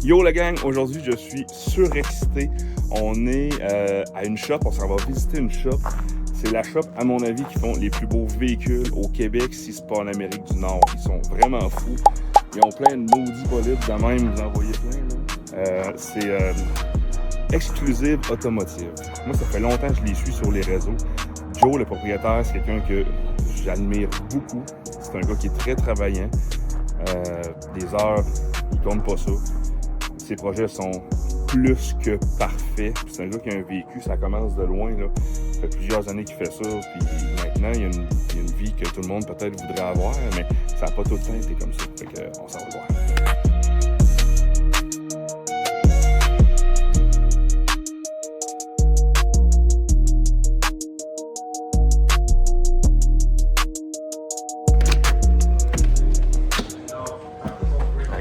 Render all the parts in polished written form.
Yo la gang, aujourd'hui je suis surexcité. On est à une shop, on s'en va visiter une shop. C'est la shop, à mon avis, qui font les plus beaux véhicules au Québec, si c'est pas en Amérique du Nord. Ils sont vraiment fous. Ils ont plein de maudits bolides de même, vous en voyez plein. C'est Exclusive Automotive. Moi, ça fait longtemps que je les suis sur les réseaux. Joe, le propriétaire, c'est quelqu'un que j'admire beaucoup. C'est un gars qui est très travaillant. Des heures, il compte pas ça. Ses projets sont plus que parfaits. C'est un gars qui a un vécu, ça commence de loin. Là. Ça fait plusieurs années qu'il fait ça. Puis maintenant, il y a une vie que tout le monde peut-être voudrait avoir, mais ça n'a pas tout le temps été comme ça. Fait que, on s'en va voir.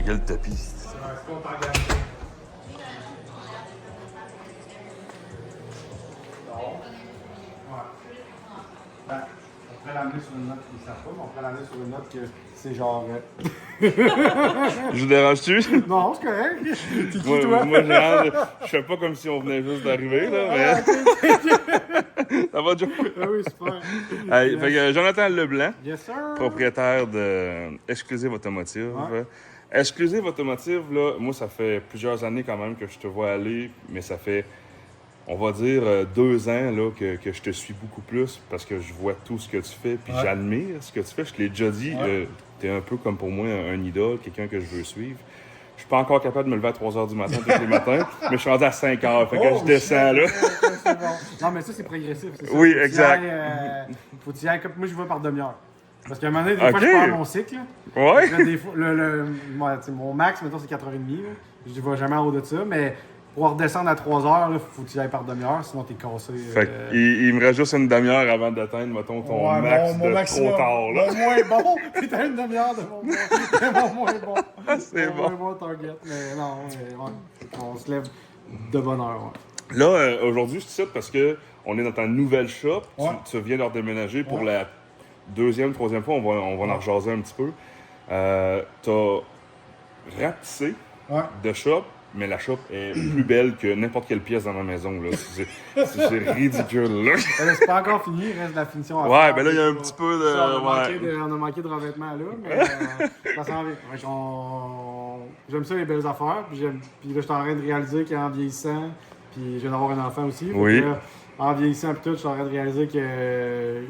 Quel tapis. On pourrait l'amener sur une note qui ne savent pas, mais on pourrait l'amener sur une note que c'est genre. Je vous dérange-tu? Non, c'est correct. T'es qui, Moi, toi? je fais pas comme si on venait juste d'arriver, là, mais. Ça va, Joe? Ah oui, super. Hey, fait que Jonathan Leblanc, Yes, sir. propriétaire de Exclusive Automotive. Ouais. Exclusive Automotive, là, moi, ça fait plusieurs années quand même que je te vois aller, mais ça fait, on va dire, 2 ans là, que je te suis beaucoup plus parce que je vois tout ce que tu fais, puis Ouais. j'admire ce que tu fais. Je te l'ai déjà dit, Ouais. tu es un peu comme pour moi un idole, quelqu'un que je veux suivre. Je suis pas encore capable de me lever à 3 h du matin tous les matins, mais je suis rendu à 5 h, fait que je descends là. C'est bon. Non, mais ça, c'est progressif. C'est ça. Oui, Faut que tu exact. y ailles, faut que tu y ailles comme moi, je vais par demi-heure. Parce qu'à un moment donné, des fois, Ok. je perds mon cycle. Ouais? Là, des fois, moi, tu sais, mon max, mettons, c'est 4h30. Là. Je ne vais jamais en haut de ça, mais pour redescendre à 3 h, il faut que tu y ailles par demi-heure, sinon t'es cassé. Fait il me reste juste une demi-heure avant d'atteindre, mettons, ton Ouais, max mon de maximum. trop tard, là. Mon moins bon. T'es à une demi-heure de mon moins bon. C'est Mon bon. moins bon target. Mais non, ouais. On se lève de bonne heure. Ouais. Là, aujourd'hui, je te cite parce que on est dans ta nouvelle shop. Ouais. Tu viens de redéménager pour Ouais. la deuxième, troisième fois. On va en rejaser un petit peu. T'as rapetissé Ouais. de shop, mais la shop est plus belle que n'importe quelle pièce dans ma maison. Là. C'est ridicule. Là. C'est pas encore fini, il reste de la finition à Ouais, faire. ben là, il y a un petit peu de. Ça, on Ouais. a manqué de revêtement là, mais ça s'en vient. Fait j'aime ça les belles affaires, puis là je suis en train de réaliser qu'en vieillissant, puis je viens d'avoir un enfant aussi. Fait Oui. que là, en vieillissant puis tout, je suis en train de réaliser que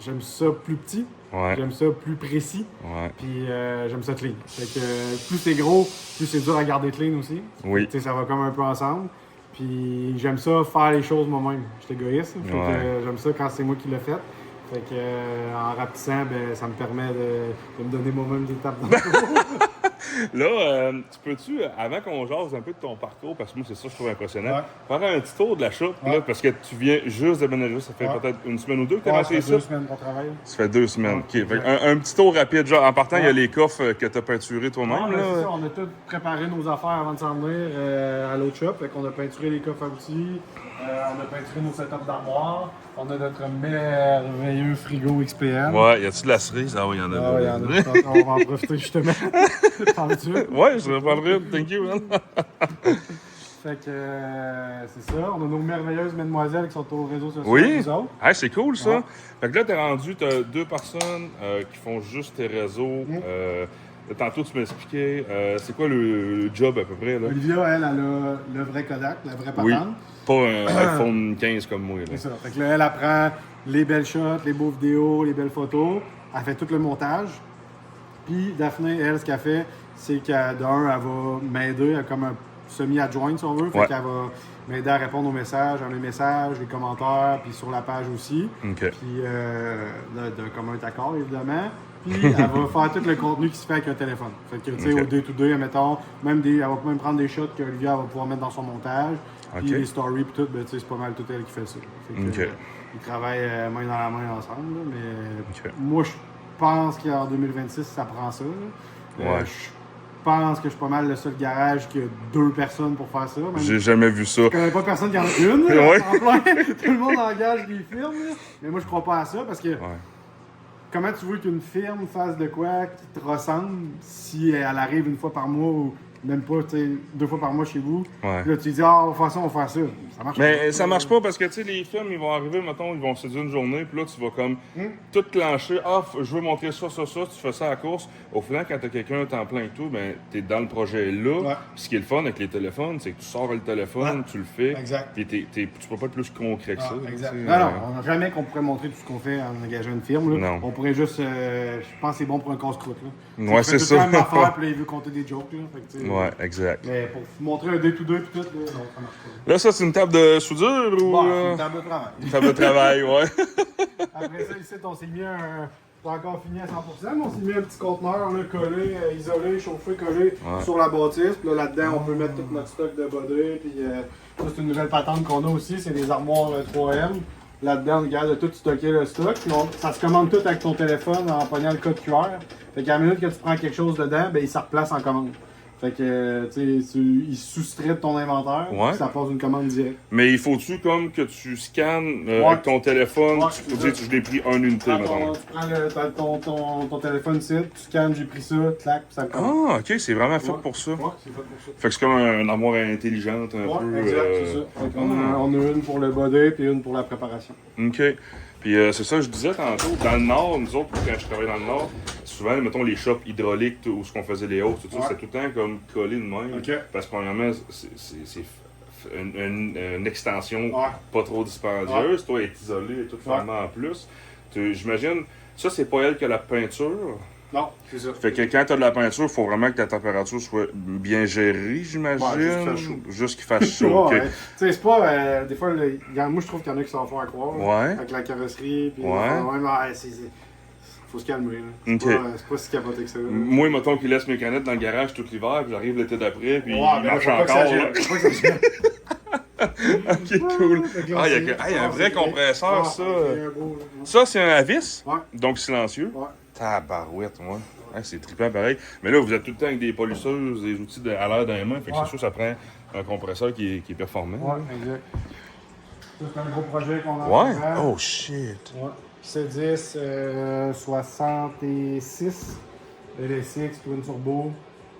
j'aime ça plus petit, Ouais. j'aime ça plus précis, Ouais. puis j'aime ça clean. Fait que plus c'est gros, plus c'est dur à garder clean aussi. Oui. Tu sais, ça va comme un peu ensemble. Puis j'aime ça faire les choses moi-même. Je suis égoïste. Fait Ouais. que j'aime ça quand c'est moi qui l'ai fait. Fait que en rapetissant, ben, ça me permet de me donner moi-même des tapes dans le dos. Là, tu peux-tu, avant qu'on jase un peu de ton parcours, parce que moi, c'est ça que je trouve impressionnant, Ouais. faire un petit tour de la shop, Ouais. là, parce que tu viens juste de déménager, ça fait Ouais. peut-être une semaine ou deux que tu as Ouais, lancé ça fait 2 ça? semaines qu'on travaille. Ça fait 2 semaines. Ouais. OK. Fait un petit tour rapide. Genre, en partant, il y a Ouais. les coffres que tu as peinturés toi-même. Ouais, ben, c'est ça, là. on a tout préparé nos affaires avant de s'en venir à l'autre shop. Fait qu'on a peinturé les coffres à outils, on a peinturé nos setups d'armoire, on a notre merveilleux frigo XPM. Ouais, y a-tu de la cerise? Ah oui, il y en a. Ah ouais, il y en a. On va en profiter justement. T'en veux-tu? Ouais, je reprendrai. Thank you, man. Fait que c'est ça. On a nos merveilleuses mesdemoiselles qui sont aux réseaux sociaux. Oui. Nous autres. Hey, c'est cool, ça. Ouais. Fait que là, t'es rendu, t'as 2 personnes qui font juste tes réseaux. Tantôt, tu m'expliquais, c'est quoi le job à peu près, là? Olivia, elle a le vrai Kodak, la vraie patente. Oui. Pas un iPhone 15 comme moi, là. C'est ça. Fait que là, elle apprend les belles shots, les beaux vidéos, les belles photos. Elle fait tout le montage. Puis Daphné, elle, ce qu'elle fait, c'est qu'elle, elle va m'aider, elle est comme un semi-adjoint, si on veut. Fait Ouais. qu'elle va m'aider à répondre aux messages, à les messages, les commentaires, puis sur la page aussi. OK. Puis d'un commun accord, évidemment. Puis elle va faire tout le contenu qui se fait avec un téléphone. Fait que, tu sais, Ok. au day-to-day, mettons, elle va même prendre des shots qu'Olivia va pouvoir mettre dans son montage. Puis Ok. les stories, puis tout, ben, tu sais, c'est pas mal tout elle qui fait ça. Fait que, Ok. ils travaillent main dans la main ensemble, là, mais Ok. moi, je pense qu'en 2026, ça prend ça. Là. Ouais. Je pense que je suis pas mal le seul garage qui a 2 personnes pour faire ça. Même J'ai jamais vu ça. je connais pas personne qui en a une, là, Ouais. en plein. Tout le monde engage des firmes, là. Mais moi, je crois pas à ça parce que Ouais. comment tu veux qu'une firme fasse de quoi qui te ressemble si elle arrive une fois par mois ou même pas, tu sais, 2 fois par mois chez vous. Ouais. Puis là, tu dis, ah, on va faire ça, on va faire ça. Ça marche Mais pas. ça marche pas parce que, tu sais, les films, ils vont arriver, mettons, ils vont se dire une journée, puis là, tu vas comme tout clencher. Ah, je veux montrer ça, tu fais ça à la course. Au final, quand t'as quelqu'un à temps plein et tout, ben, t'es dans le projet là. Ouais. Puis ce qui est le fun avec les téléphones, c'est que tu sors le téléphone, tu le fais. Exact. Puis tu peux pas être plus concret que ça. Exact. tu sais, Non, on n'a jamais qu'on pourrait montrer tout ce qu'on fait en engageant une firme. Là. Non. On pourrait juste, je pense que c'est bon pour un casse-croûte. Là. Ouais, Tu fais c'est tout le ça. temps la même affaire, puis là, il veut compter des jokes. Là. Fait que, tu sais, Ouais, exact. Mais pour montrer un day-to-day, puis tout, là, non, ça marche pas. Là, ça, c'est une table de soudure ou. Bon, c'est une table de travail. Une table de travail, ouais. Après ça, ici, on s'est mis un. Pas encore fini à 100%, mais on s'est mis un petit conteneur là, collé, isolé, chauffé, collé sur la bâtisse. Puis là-dedans, on peut mettre tout notre stock de body. Puis ça, c'est une nouvelle patente qu'on a aussi, c'est des armoires 3M. Là-dedans, on regarde de tout stocker le stock. Puis ça se commande tout avec ton téléphone en pognant le code QR. Fait qu'à la minute que tu prends quelque chose dedans, ben, il se replace en commande. Fait que, tu sais, il soustrait de ton inventaire, puis ça passe une commande directe. Mais il faut-tu comme que tu scannes avec ton téléphone, tu peux dire que je l'ai pris en unité, maintenant. Tu prends ton téléphone ici, tu scannes, j'ai pris ça, clac, puis ça le commande. Ah, ok, c'est vraiment fait pour ça. Ouais, c'est fait pour ça. Fait que c'est comme une armoire intelligente un peu. Exact, c'est ça. Fait on a une pour le body, puis une pour la préparation. Ok. Puis c'est ça, je disais tantôt, dans le Nord, nous autres, quand je travaillais dans le Nord, souvent, mettons, les shops hydrauliques où ce qu'on faisait les hausses, tout ça, c'était tout le temps comme collé de même. Okay. Parce que, premièrement, c'est une extension pas trop dispendieuse. Toi, elle est isolée et tout formé en plus. J'imagine, ça, c'est pas elle qui a la peinture. Non, c'est ça. Fait que quand tu as de la peinture, il faut vraiment que ta température soit bien gérée, j'imagine. Juste qu'il fasse chaud. Ouais, tu sais, c'est pas. Des fois, moi, je trouve qu'il y en a qui s'en font à croire. Ouais. Avec la carrosserie. Puis faut se calmer. C'est pas si capoté que ça. Moi, mettons qu'il laisse mes canettes dans le garage tout l'hiver, puis j'arrive l'été d'après, puis il marche encore. Ok, cool. Ah, il y a un vrai compresseur, ça. Ça, c'est un à vis, donc silencieux. Tabarouette, moi. C'est trippant pareil. Mais là, vous êtes tout le temps avec des polisseuses, des outils à l'air d'un main. Fait que c'est sûr, ça prend un compresseur qui est performant. Ouais, exact. C'est un gros projet qu'on a. Ouais? Oh shit. Ouais. C10 66 LSX Twin Turbo.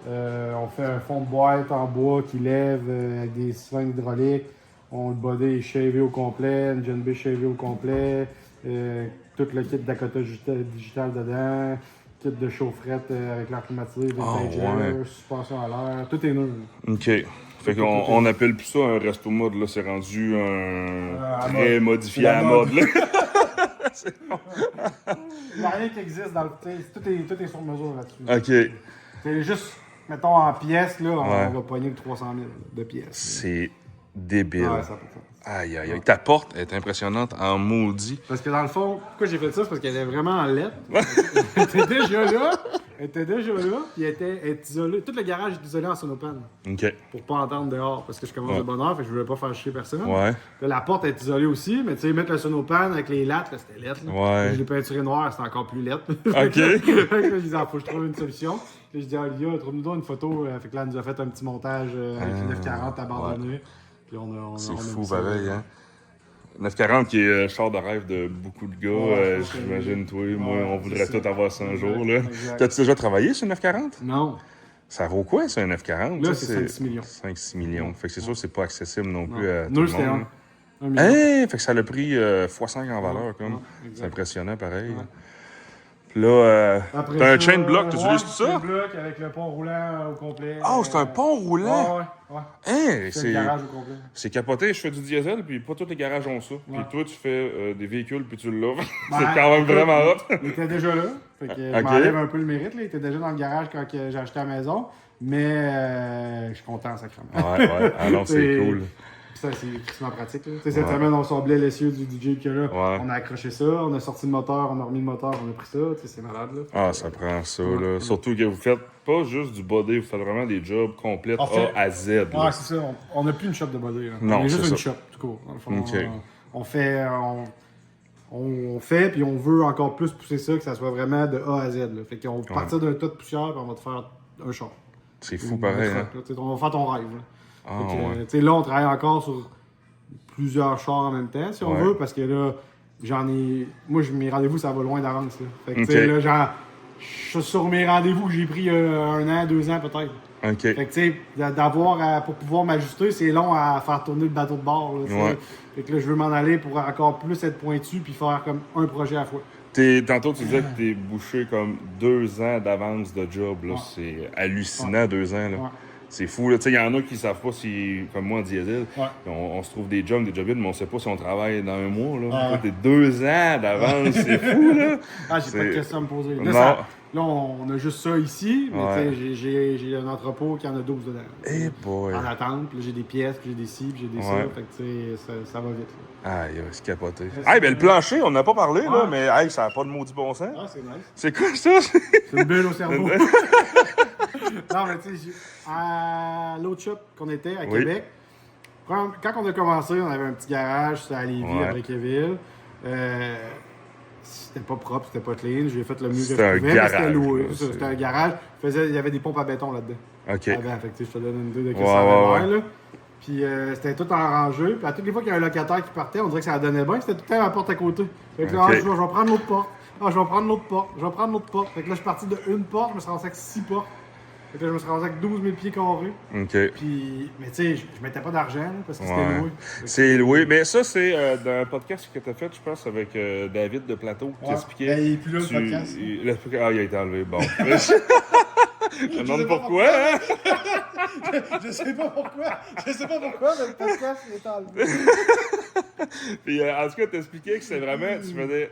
On fait un fond de boîte en bois qui lève avec des cylindres hydrauliques. Le body est shavé au complet, une Gen B shavé au complet. Tout le kit Dakota digital dedans, kit de chaufferette avec l'air climatisé, suspension à l'air, tout est neuf. OK. Fait qu'on appelle plus ça un resto mode, là, c'est rendu un très modifié à mode, là. Il n'y a rien qui existe dans le... Tout est sur mesure là-dessus. OK. C'est juste, mettons, en pièces, là, on va pogner le 300 000 de pièces. C'est débile. Ouais, ça peut faire. Aïe, aïe, aïe. Ta porte est impressionnante en maudit. Parce que dans le fond, pourquoi j'ai fait ça? C'est parce qu'elle est vraiment en lettre. Elle était déjà là, puis elle était isolée. Tout le garage est isolé en sonopane. OK. Pour pas entendre dehors, parce que je commence de bonne heure, fait que je voulais pas faire chier personne. Ouais. Là, la porte est isolée aussi, mais tu sais, mettre le sonopane avec les lattes, là, c'était lettre. Là. Ouais. Je l'ai peinturé noir, c'était encore plus lettre. OK. Fait que là, je disais, faut que je trouve une solution. Puis je dis à Olivia, trouve-nous donc une photo. Fait que là, elle nous a fait un petit montage avec une 940 abandonnée. Puis c'est fou, pareil, hein. 940 qui est char de rêve de beaucoup de gars, j'imagine, toi, moi, on voudrait tout avoir ça un jour, là. T'as-tu déjà travaillé sur 940? Non. Ça vaut quoi, ça, un 940? Là, c'est 5-6 millions. 5-6 millions. Fait que c'est sûr que c'est pas accessible non plus à tout nous, le c'était monde. un million. Hein? Fait que ça l'a pris x5 en valeur, comme. C'est impressionnant, pareil. Puis là, t'as un chain block, tu utilises tout ça? Un chain block avec le pont roulant au complet. Oh, c'est un pont roulant? Ouais. Hein? C'est le garage au complet. C'est capoté, je fais du diesel, puis pas tous les garages ont ça. Puis toi, tu fais des véhicules, puis tu l'ouvres. C'est quand même vraiment hot. Il était déjà là. Fait que je m'enlève un peu le mérite. Là. Il était déjà dans le garage quand j'ai acheté la maison. Mais je suis content, sacrément. Ouais. Alors, c'est cool. Ça, c'est extrêmement pratique. Cette semaine, on semblait l'essieu du DJ qu'il y a là. On a accroché ça, on a sorti le moteur, on a remis le moteur, on a pris ça. C'est malade. Là. Ah, ça prend ça. Là. Surtout que vous faites pas juste du body, vous faites vraiment des jobs complets A à Z. Ouais, c'est ça. On n'a plus une shop de body. Là. Non, on est juste ça. une shop, tout court. Dans le fond, on fait, puis on veut encore plus pousser ça, que ça soit vraiment de A à Z. Là. Fait qu'on va partir d'un tas de poussière, puis on va te faire un char. C'est fou pareil. Hein? On va faire ton rêve. Là. Là, on travaille encore sur plusieurs chars en même temps, si on veut, parce que là, j'en ai... Moi, mes rendez-vous, ça va loin d'avance. Là. Fait que, là, genre, je suis sur mes rendez-vous que j'ai pris 1 an, 2 ans peut-être. OK. Fait que tu sais, pour pouvoir m'ajuster, c'est long à faire tourner le bateau de bord. Là, Ouais. Fait que là, je veux m'en aller pour encore plus être pointu puis faire comme un projet à la fois. Tantôt, tu disais que t'es bouché comme 2 ans d'avance de job. Là. Ouais. C'est hallucinant, 2 ans. Là. Ouais. C'est fou. Il y en a qui savent pas si, comme moi en diesel, Ouais. on se trouve des jobs mais on sait pas si on travaille dans un mois. Là. Ouais. Toi, t'es 2 ans d'avance. C'est fou, là. Ah, j'ai pas de C'est- questions à me poser. Non. Là, on a juste ça ici, mais Ouais. tu sais, j'ai un entrepôt qui en a 12 dedans. Eh boy. En attente, puis là, j'ai des pièces, puis j'ai des ci, puis j'ai des ça. Ouais. Fait que tu sais, ça va vite. Là. Aïe, c'est capoté. Hey, ben le plancher, on n'a pas parlé, là, Ouais. mais hey, ça n'a pas de maudit bon sens. Ah, c'est nice. C'est quoi ça? C'est une bulle au cerveau. Non, mais tu sais, à l'autre shop qu'on était, à Oui. Québec, quand on a commencé, on avait un petit garage, c'était à Lévis, Ouais. à Briqueville. C'était pas propre, c'était pas clean. J'ai fait le mieux que je C'était un pouvais, mais garage, c'était loué. là, C'est ça, c'est- C'était un garage. Il y avait des pompes à béton là-dedans. OK. Avant, fait que, tu sais, je te donne une idée de ce que Ouais, ça avait ouais, l'air, là. Puis c'était tout arrangé. Puis à toutes les fois qu'il y a un locataire qui partait, on dirait que ça donnait bien. C'était tout le temps à la porte à côté. Fait que là, Ok. je vais prendre l'autre porte. Ah, je vais prendre l'autre porte. Je vais prendre l'autre porte. Fait que là, je suis parti de une porte, je me suis rendu avec 6 portes. Fait que là, je me suis rendu avec 12 000 pieds carrés. OK. Puis, mais tu sais, je mettais pas d'argent là, parce que c'était Ouais. loué. C'est loué. Mais ça, c'est dans un podcast que tu as fait, je pense, avec David de Plateau, qui expliquait. Ben, il est plus là, le tu- podcast. Ah, il a été enlevé. Bon. Je me demande pourquoi, hein? Je sais pas pourquoi. Je sais pas pourquoi, mais le podcast, il est enlevé. Puis, en tout cas, t'expliquais que c'est vraiment.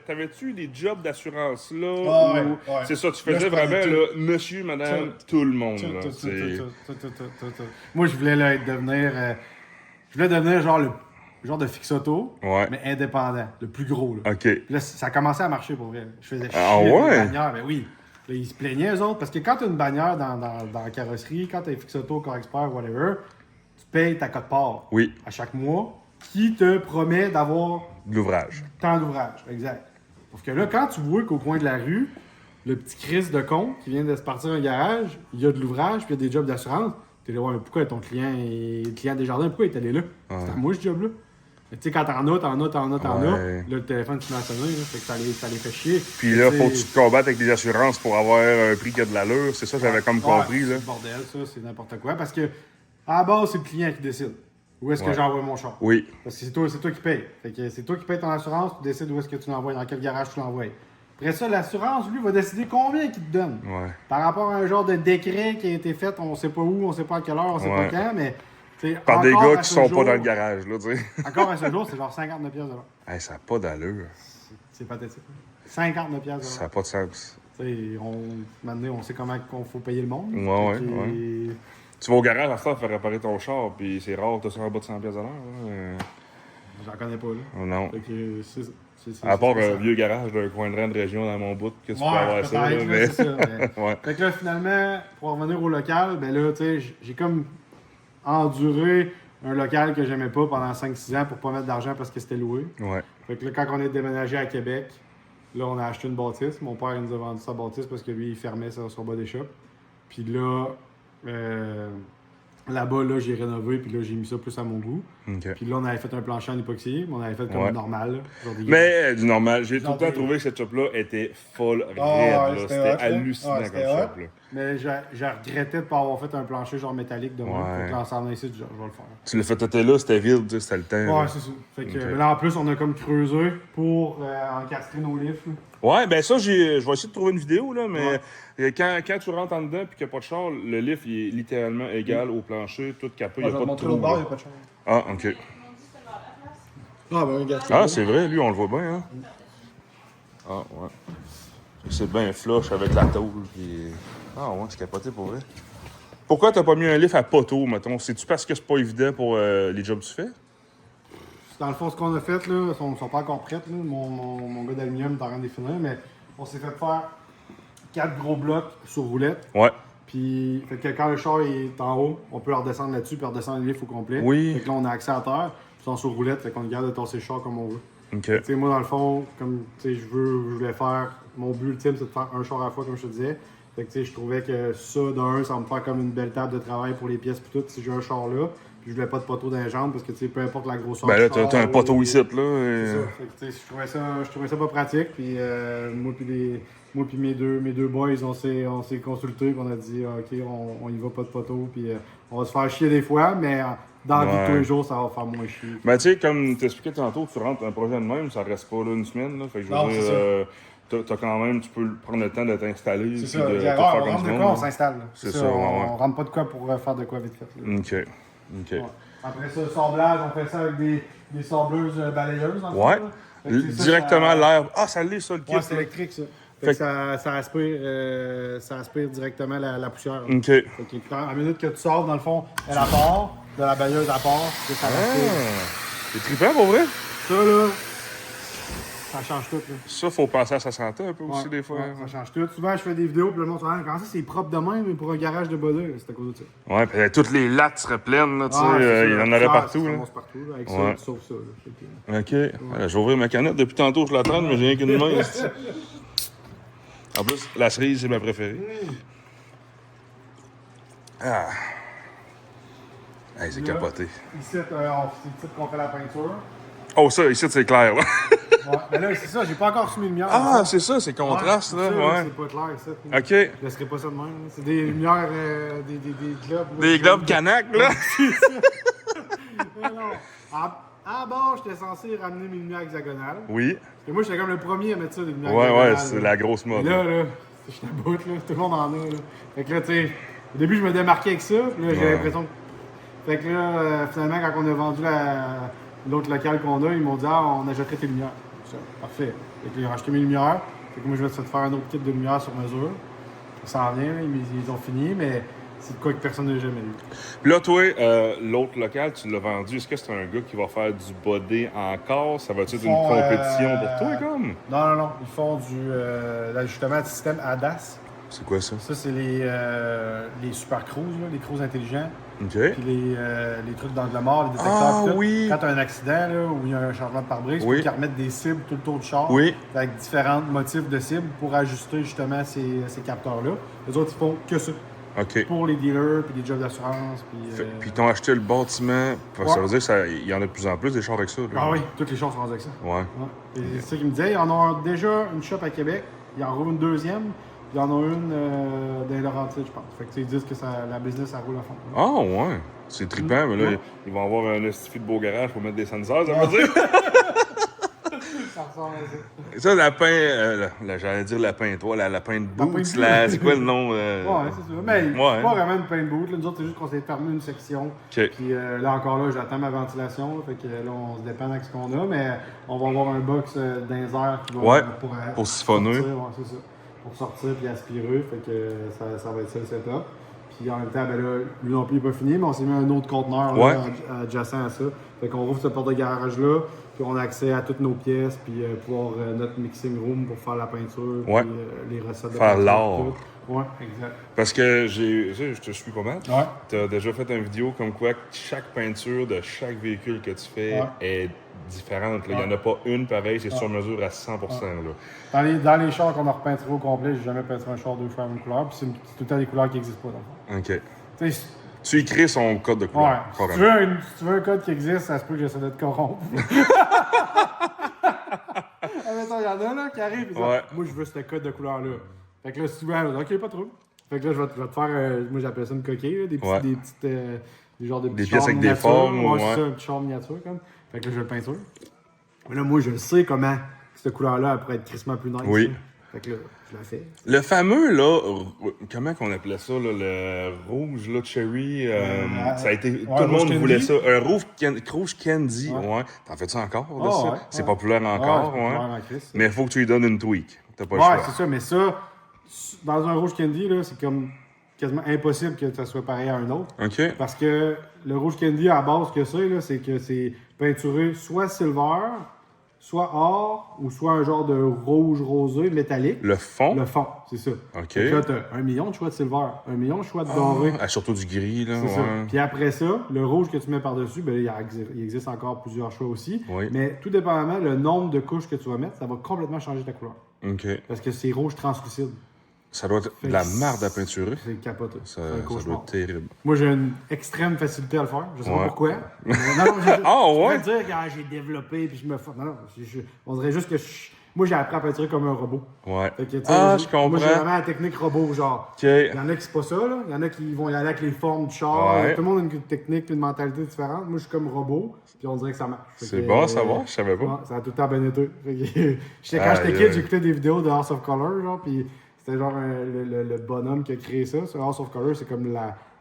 T'avais-tu des jobs d'assurance là? Ah, ou- ouais, ouais. C'est ça, tu Là, faisais je prenais vraiment, tout. là, monsieur, madame, tout le monde. Là. Tout. C'est- Moi, je voulais là, devenir genre le genre de fixe-auto, Ouais. mais indépendant, le plus gros. Là. OK. Puis là, ça a commencé à marcher pour vrai. Je faisais chier Ah avec ouais? une bannière, ben oui. Là, ils se plaignaient, eux autres, parce que quand tu as une bannière dans la carrosserie, quand tu es fixe-auto, corps expert, whatever, tu payes ta cote-part Oui, à chaque mois qui te promet d'avoir de l'ouvrage. tant d'ouvrages. Exact. Sauf que là, quand tu vois qu'au coin de la rue, le petit Chris de con qui vient de se partir un garage, il y a de l'ouvrage, puis il y a des jobs d'assurance, t'es là, ouais, mais pourquoi ton client, le client Desjardins, pourquoi il est allé là? C'est à moi ce job-là. Mais tu sais, quand t'en as, Ouais. là, le téléphone finit à sonner, là, fait que ça les fait chier. Puis là, Tu faut sais, que tu te combattes avec des assurances pour avoir un prix qui a de l'allure. C'est ça que j'avais comme compris. c'est Là. le bordel, ça, c'est n'importe quoi. Parce que, à la base, c'est le client qui décide. Où est-ce que Ouais. j'envoie mon char? Oui. Parce que c'est toi qui payes. Fait que c'est toi qui payes ton assurance, tu décides où est-ce que tu l'envoies, dans quel garage tu l'envoies. Après ça, l'assurance, lui, va décider combien qu'il te donne. Ouais. Par rapport à un genre de décret qui a été fait, on sait pas où, on sait pas à quelle heure, on sait Ouais. pas quand, mais. t'sais, Par des encore gars à qui ce sont jour- pas dans le garage, là, tu sais. Encore à ce jour, c'est genre 59 pièces de l'heure. Hey, ça n'a pas d'allure. C'est pathétique. 59 pièces de Ça l'heure. n'a pas de sens. Maintenant, on sait comment il faut payer le monde. Ouais, Fait que- ouais. Tu vas au garage à ça, faire réparer ton char, puis c'est rare que tu sois en bas de 100 pièces à l'heure. Là. J'en connais pas, là. Non. Fait que c'est ça. À part c'est un ça. vieux garage d'un coin de rang de région dans mon bout, que tu peux Ouais, avoir ça. Là, peut-être, là, mais... c'est ça. Mais- ouais. Fait que là, finalement, pour revenir au local, ben là, tu sais, j'ai comme enduré un local que j'aimais pas pendant 5-6 ans pour pas mettre d'argent parce que c'était loué. Ouais. Fait que là, quand on est déménagé à Québec, là, on a acheté une bâtisse. Mon père, il nous a vendu sa bâtisse parce que lui, il fermait son bas des shops. Puis là, là-bas, là, j'ai rénové, puis là, j'ai mis ça plus à mon goût. OK. Puis là, on avait fait un plancher en époxy, mais on avait fait comme Ouais. normal. Là, genre des- Mais du normal, j'ai tout le Genre temps des- trouvé que cette shop-là était folle raide. ouais, là. c'était C'était hot, là. hallucinant Ouais, comme c'était shop. hot. Là. Mais j'ai regretté de ne pas avoir fait un plancher genre métallique de même. Ouais. Fait que là, en s'en allant ici, je vais le faire. Tu l'as fait têter là, c'était vide, tu sais, c'était le temps. Ouais, là. c'est ça. Fait que, Ok. mais là, en plus, on a comme creusé pour encastrer nos lifts. là. Ouais, ben ça, je vais essayer de trouver une vidéo, là, mais quand tu rentres en dedans et qu'il n'y a pas de char, le lift, il est littéralement égal au plancher, tout capé, il n'y a pas de trou. là. pas de char. Ah, OK. Ah, ben, regarde. Ah, c'est vrai, lui, on le voit bien, hein? Ah, ouais. C'est bien flush avec la tôle, puis... Ah, ouais, c'est capoté pour vrai. Pourquoi t'as pas mis un lift à poteau, mettons? C'est-tu parce que c'est pas évident pour les jobs que tu fais? Dans le fond, ce qu'on a fait, là, ils sont pas encore prêts. Là. Mon gars d'aluminium est en train de les finir, mais on s'est fait faire 4 gros blocs sur roulette. Ouais. Puis, fait que quand le char est en haut, on peut redescendre là-dessus puis redescendre le lift au complet. Oui. Fait que là, on a accès à terre, puis ils sont sur roulette, fait qu'on garde de tasser le char comme on veut. OK. Tu sais, moi, dans le fond, comme tu sais, je voulais faire. Mon but ultime, c'est de faire un char à la fois, comme je te disais. Fait que, tu sais, je trouvais que ça, d'un, ça va me faire comme une belle table de travail pour les pièces pis tout, si j'ai un char là. Puis je voulais pas de poteau dans les jambes parce que, tu sais, peu importe la grosseur Ben là, du char, t'as un poteau ici, là. c'est ça. Fait que, tu sais, je trouvais ça pas pratique. Puis moi puis mes deux boys, on s'est consultés. Puis on a dit, OK, on y va pas de poteau. Puis on va se faire chier des fois, mais dans la vie de tous les jours, ça va faire moins chier. Ben, tu sais, comme t'expliquais tantôt, tu rentres un projet de même, ça reste pas là une semaine, là. Fait que je Non, veux dire, t'as quand même, tu peux prendre le temps de t'installer. C'est puis ça. de On faire rentre comme de du quoi, on monde. s'installe. C'est ça, ouais. On rentre pas de quoi pour faire de quoi vite fait. Là. OK. OK. Ouais. Après ça, le sablage, on fait ça avec des sableuses balayeuses. Dans le fond, Ouais. là. Fait que c'est ça, Directement ça- l'air. Ah, ça l'est, ça, le kit. Ouais, c'est électrique, ça. Fait que ça aspire directement la poussière. Là. OK. Fait que à la minute que tu sors, dans le fond, elle part, de la balayeuse à part, puis ça aspire. C'est trippant, pour vrai? Ça, là, ça change tout. Là. Ça, faut penser à sa santé un peu aussi, Ouais, des fois. ouais, ça change tout. Souvent, je fais des vidéos, puis le monde se dit, comment ça, c'est propre de même, mais pour un garage de Bada, c'est à cause de ça. Ouais, puis toutes les lattes seraient pleines, là, tu sais. Ouais, c'est ça, Il y la en aurait poussière, partout, ça là. remonte partout, là. Avec Ouais. ça, tu sauves ça. Là. Fait que- OK. Je vais ouvrir ma canette. Depuis tantôt, je la traîne, mais j'ai rien qu'une main. esti. En plus, la cerise, c'est ma préférée. Ah. Hey, c'est Là. capoté. Ici, c'est ici qu'on fait la peinture. Oh, ça, ici, c'est clair. là. Ouais, mais là, c'est ça, j'ai pas encore soumis de lumière. Ah, c'est ça, c'est contraste, Ouais, là. ça, Ouais. C'est pas clair, ça. OK. Je laisserai pas ça de même. là. C'est des lumières, des globes. là. Des globes canaques, là. Non, non. À bord, j'étais censé ramener mes lumières hexagonales. Oui. Et moi, j'étais comme le premier à mettre ça, des lumières Ouais, hexagonales. ouais, c'est la grosse mode. Et là, je t'aboute, là. Tout le monde en a, là. Fait que là, tu sais, au début, je me démarquais avec ça. Puis là, j'ai Ouais. l'impression que. Fait que là, finalement, quand on a vendu l'autre local qu'on a, ils m'ont dit, on achèterait tes lumières. Ça, parfait. Fait que là, ils ont acheté mes lumières. Fait que moi, je vais essayer de faire un autre kit de lumière sur mesure. Ça en vient, là, ils ont fini, mais c'est de quoi que personne n'a jamais eu. Puis là, toi, l'autre local, tu l'as vendu. Est-ce que c'est un gars qui va faire du body encore? Ça va-tu être une font, compétition pour toi, comme? Non, non, non. Ils font l'ajustement de système ADAS. C'est quoi ça? Ça, c'est les super cruise, là, les cruise intelligents. OK. Puis les trucs d'angle mort, les détecteurs. Ah, pis tout. oui. Quand tu as un accident là, où il y a un changement de pare-brise, Oui. il faut qu'ils remettent des cibles tout le tour du char. Oui. Avec différents motifs de cibles pour ajuster justement ces capteurs-là. Les autres, ils font que ça. OK. Pour les dealers, puis les jobs d'assurance. Puis ils t'ont acheté le bâtiment. Ça Ouais. veut dire qu'il y en a de plus en plus des chars avec ça. Là. Ah oui, toutes les choses sont avec ça. Ouais. Ouais. Et c'est ça qu'ils me disaient. Ils en ont déjà une shop à Québec. Ils en roulent une deuxième. Puis ils en ont une dans les Laurentides, je pense. Fait que ils disent que la business, ça roule à fond. Ah, ouais. C'est trippant, mais là, Ouais. ils vont avoir un estifi de beau garage pour mettre des sensors, ça veut dire. Ça ressemble à ça. Ça, j'allais dire lapin, toi, la lapin de Lapin de boots, boot. c'est quoi le nom? Ouais, c'est ça. Mais Ouais. c'est pas vraiment une pain boot. Là. Nous autres, c'est juste qu'on s'est fermé une section. OK. Puis là, encore là, j'attends ma ventilation. Là, fait que là, on se dépend avec ce qu'on a. Mais on va avoir un box dans les airs qui va Ouais, pour pour siphonner. sortir, ouais, c'est ça. Pour sortir puis aspirer. Fait que ça va être ça le setup. Puis en même temps, ben là, lui non plus, il n'est pas fini, mais on s'est mis un autre conteneur Ouais. adjacent à ça. Fait qu'on rouvre ce porte-garage-là, puis on a accès à toutes nos pièces, puis pouvoir notre mixing room pour faire la peinture, Ouais. puis les recettes de Faire peinture, l'art. tout. Ouais, exact. Parce que je te suis pas mal. Ouais. Tu as déjà fait une vidéo comme quoi chaque peinture de chaque véhicule que tu fais Ouais. est différente. là. Il n'y en a pas une pareille, c'est sur mesure à 100%. Là. Dans les chars qu'on a repeinturés au complet, j'ai jamais peinturé un char deux fois la même couleur, puis c'est tout le temps des couleurs qui n'existent pas dans le fond. OK. Tu sais, Tu écris son code de ouais, couleur. si carrément. tu veux un code qui existe, ça se peut que j'essaie de te corrompre. Admettons, il y en a là qui arrivent et disent Ouais. moi je veux ce code de couleur-là. Fait que là, si tu veux, ok, pas trop. Fait que là, je vais te faire, moi j'appelle ça une coquille, là, Ouais. des petites, des genres de petits Des pièces chars avec des miniatures. formes, Ouais, ouais. c'est ça, un petit char miniature comme. Fait que là, je le peinture. Mais là, moi, je sais comment cette couleur-là elle pourrait être crissement plus nice. Oui. là. Fait que là, je la fais. Le fameux, là, comment qu'on appelait ça, là, le rouge, là, cherry, ça a été, ouais, tout le monde rouge voulait candy. ça. Un rouge candy, ouais. T'en fais-tu encore, de Ah, ça? ouais, C'est ouais. populaire encore, c'est ouais. populaire en Christ, ça. Mais il faut que tu lui donnes une tweak. T'as pas le Ouais, choix. c'est ça, mais ça, dans un rouge candy, là, c'est comme quasiment impossible que ça soit pareil à un autre. OK. Parce que le rouge candy, à base que c'est que c'est peinturé soit silver, soit or, ou soit un genre de rouge rosé métallique. Le fond? Le fond, c'est ça. OK. Fait que là, t'as 1 million de choix de silver, 1 million de choix de doré. Ah, surtout du gris, là, C'est ça. ouais. Puis après ça, le rouge que tu mets par-dessus, ben, il existe encore plusieurs choix aussi. Oui. Mais tout dépendamment, le nombre de couches que tu vas mettre, ça va complètement changer ta couleur. OK. Parce que c'est rouge translucide. Ça doit être de la merde à peinturer. C'est capoté. Ça C'est un doit cauchemar. être terrible. Moi, j'ai une extrême facilité à le faire. Je sais pas Ouais. pourquoi. Non, j'ai Ah, je ouais? peux dire que j'ai développé puis je me fais. Non, on dirait juste que moi, j'ai appris à peinturer comme un robot. Ouais. Fait que, tu sais, Ah, je comprends. Moi, j'ai vraiment la technique robot, genre. OK. Il y en a qui c'est pas ça, là. Il y en a qui vont y aller avec les formes du char. Ouais. Tout le monde a une technique et une mentalité différente. Moi, je suis comme robot, puis on dirait que ça marche. Fait C'est que, bon à savoir, je savais pas. ouais, ça a tout le temps bien été. Fait que, quand Aïe, j'étais kid, aïe. j'écoutais des vidéos de House of Color, genre, puis c'était genre le bonhomme qui a créé ça. Ce House of Color, c'est comme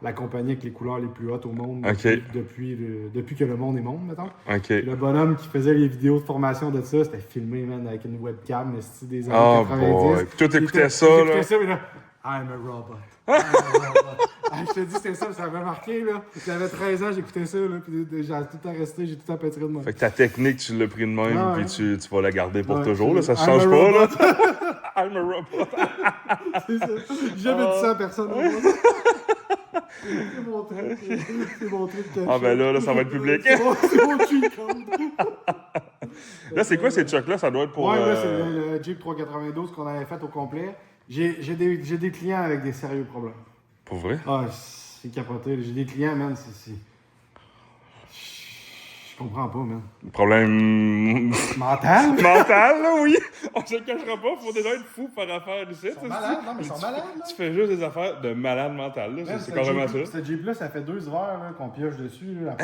la compagnie avec les couleurs les plus hautes au monde Ok. depuis que le monde est monde, mettons. OK. Le bonhomme qui faisait les vidéos de formation de ça, c'était filmé, man, avec une webcam, mais c'était des années Oh 90. boy. Puis toi, t'écoutais ça, J'écoutais là. ça, mais là, I'm a robot. I'm a robot. Ah, je te dis, c'était ça, ça m'a marqué, là. J'avais 13 ans, j'écoutais ça, là, puis j'ai tout le temps resté, j'ai tout le temps peinturé de moi. Fait que ta technique, tu l'as pris de même, Ah, puis ouais. tu vas la garder pour Ouais, toujours, là. Ça se I'm change a pas, là. robot. I'm a robot. C'est ça. J'ai jamais dit ça à personne au monde. C'est mon truc. C'est mon truc caché. Ah, ben là, ça va être public. C'est mon cheat code. Là, c'est quoi ces trucks-là? Ça doit être pour. Ouais, là, c'est le Jeep 392 qu'on avait fait au complet. J'ai des clients avec des sérieux problèmes. Pour vrai? Ah, c'est capoté. J'ai des clients, man, c'est... Je comprends pas, man. Problème. Mental? mental, là, oui! On se le cachera pas, faut déjà être fou par affaire ici. Ils sont malades, non, mais ils sont malades, là. Tu fais juste des affaires de malade mental, là. Man, C'est carrément ça. Ce Jeep-là, ça fait 2 hivers là, qu'on pioche dessus. Là.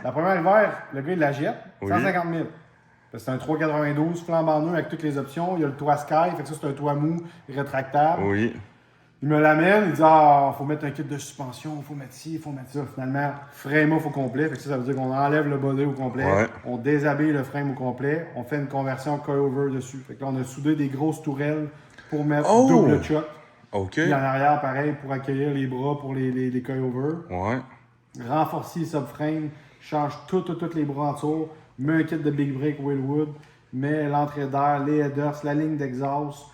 La première hiver, le gars, il la jette. Oui. 150 000. Parce que c'est un 392 flambant neuf avec toutes les options. Il y a le toit Sky, fait que ça, c'est un toit mou, rétractable. Oui. Il me l'amène, il dit ah, faut mettre un kit de suspension, faut mettre ci, faut mettre ça. Finalement, frame off au complet. Fait que ça veut dire qu'on enlève le body au complet, Ouais. on déshabille le frame au complet, on fait une conversion coil-over dessus. Fait que là, on a soudé des grosses tourelles pour mettre Oh! double choc. OK. Puis en arrière, pareil, pour accueillir les bras pour les coil-over. Ouais. Renforcer les subframes, change tous les bras en dessous, met un kit de Big Break Willwood, met l'entrée d'air, les headers, la ligne d'exhaust,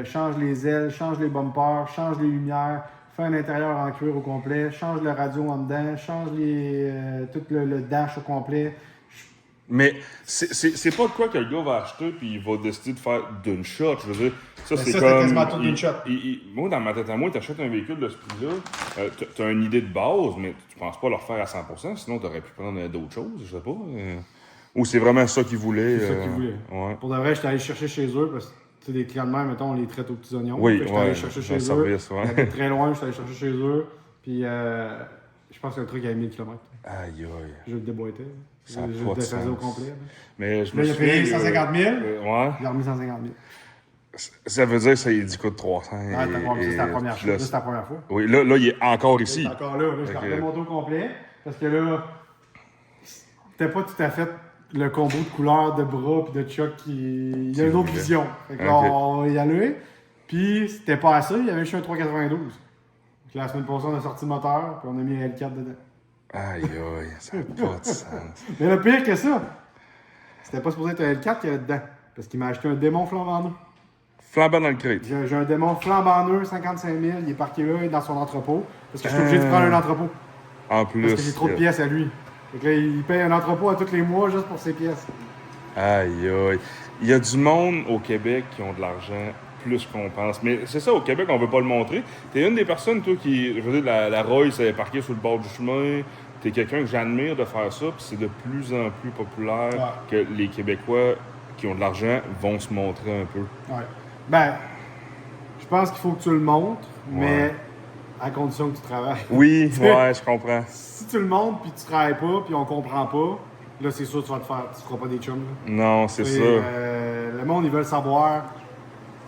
change les ailes, change les bumpers, change les lumières, fait un intérieur en cuir au complet, change le radio en dedans, change tout le dash au complet. Mais c'est pas de quoi que le gars va acheter puis il va décider de faire d'une shot. Je veux dire, ça, c'est ça, comme. c'est quasiment tout d'une shot. Moi, dans ma tête à moi, t'achètes un véhicule de ce prix-là, t'as une idée de base, mais tu penses pas le refaire à 100%, sinon t'aurais pu prendre d'autres choses, je sais pas. Ou c'est vraiment ça qu'ils voulaient. C'est ça qu'ils voulaient. Ouais. Pour de vrai, j'étais allé chercher chez eux parce que tu sais, des clients de mer, mettons, on les traite aux petits oignons. Oui, Fait que j'étais allé chercher un chez eux. service, ouais. Ils étaient très loin, j'étais allé chercher chez eux. Puis je pense que le truc avait 1000 km. Aïe, aïe. Je le déboîtais. Ça a Je pas le de défaisais au sens. complet. Là, Mais je Là, me il a souviens, payé 150 000. ouais. Il a remis 150 000. Ça veut dire que ça il coûte 300. Ah, c'était la première puis là, fois. C'était la première fois. Oui, là, il est encore Il ici. est encore là. Je Ok. l'ai remonté au complet. Parce que là, c'était pas tout à fait le combo de couleurs, de bras puis de choc qui. Il y a une autre voulait. vision. Fait que là, Ok. on y allait. Puis c'était pas assez, il y avait juste un 392. Puis la semaine passée, on a sorti le moteur, puis on a mis un L4 dedans. Aïe, aïe, ça n'a pas de sens. Mais le pire que ça, c'était pas supposé être un L4 qu'il y avait dedans. Parce qu'il m'a acheté un démon flambant neuf. Flambant dans le crête. J'ai un démon flambant neuf, 55 000, il est parqué là, il est dans son entrepôt. Parce que je suis obligé de prendre un entrepôt. En plus. Parce que j'ai trop de pièces à lui. Fait que là, il paye un entrepôt à tous les mois juste pour ses pièces. Aïe, aïe. Il y a du monde au Québec qui ont de l'argent plus qu'on pense. Mais c'est ça, au Québec, on veut pas le montrer. T'es une des personnes, toi, qui. Je veux dire, la Royce, elle est parquée sur le bord du chemin. T'es quelqu'un que j'admire de faire ça, puis c'est de plus en plus populaire que les Québécois qui ont de l'argent vont se montrer un peu. Ouais. Ben, je pense qu'il faut que tu le montres, mais Ouais. à condition que tu travailles. Oui, ouais, je comprends. Si tu le montres puis tu travailles pas puis on comprend pas, là c'est sûr que tu vas te faire, tu feras pas des chums. Là. Non, c'est Et, ça. le monde, ils veulent savoir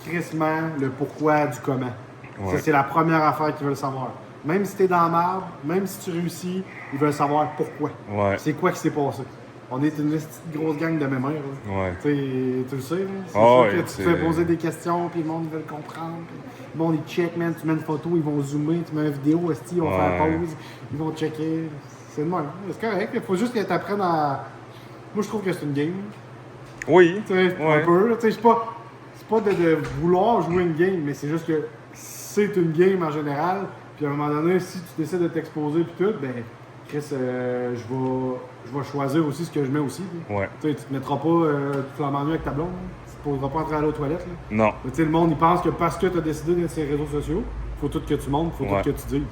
crissement le pourquoi du comment. Ouais. Ça, c'est la première affaire qu'ils veulent savoir. Même si t'es dans la merde, même si tu réussis, ils veulent savoir pourquoi. Ouais. C'est quoi qui s'est passé. On est une petite grosse gang de mémoire. Ouais. Tu le sais, là. C'est Ah sûr ouais, que tu te c'est- fais poser des questions, puis le monde ils veulent comprendre. Puis le monde ils check, man. Tu mets une photo, ils vont zoomer. Tu mets une vidéo, esti, ils vont faire Ouais. pause. Ils vont checker. C'est le même. C'est correct. Il faut juste que tu apprennes à. Moi, je trouve que c'est une game. Oui. Tu sais, Ouais. un peu. Là. Tu sais, c'est pas de vouloir jouer une game, mais c'est juste que c'est une game en général. Puis à un moment donné, si tu décides de t'exposer puis tout, ben Chris, je vais choisir aussi ce que je mets aussi. Là. Ouais. Tu te mettras pas flambant nu avec ta blonde. Là. Tu ne poseras pas entrer à la toilette. Là. Non. Mais tu sais, le monde, il pense que parce que tu as décidé d'être sur les réseaux sociaux, faut tout que tu montres, faut Ouais. tout que tu dises.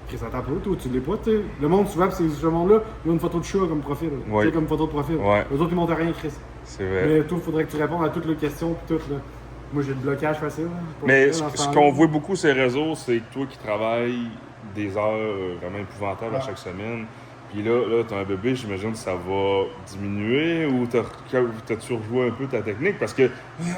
Chris, attends pas, toi, tu l'es pas, tu sais. Le monde, souvent, c'est ce monde-là, il a une photo de chat comme profil. Ouais. Tu sais, comme photo de profil. Ouais. Les autres, ils montent rien, Chris. C'est vrai. Mais toi, il faudrait que tu répondes à toutes les questions puis tout, là. Moi, j'ai le blocage facile. Là. Pas Mais facile dans ce temps-là. qu'on voit beaucoup sur les réseaux, c'est que toi qui travailles des heures vraiment épouvantables à chaque semaine, puis là t'as un bébé, j'imagine que ça va diminuer ou t'as-tu rejoué un peu ta technique? Parce que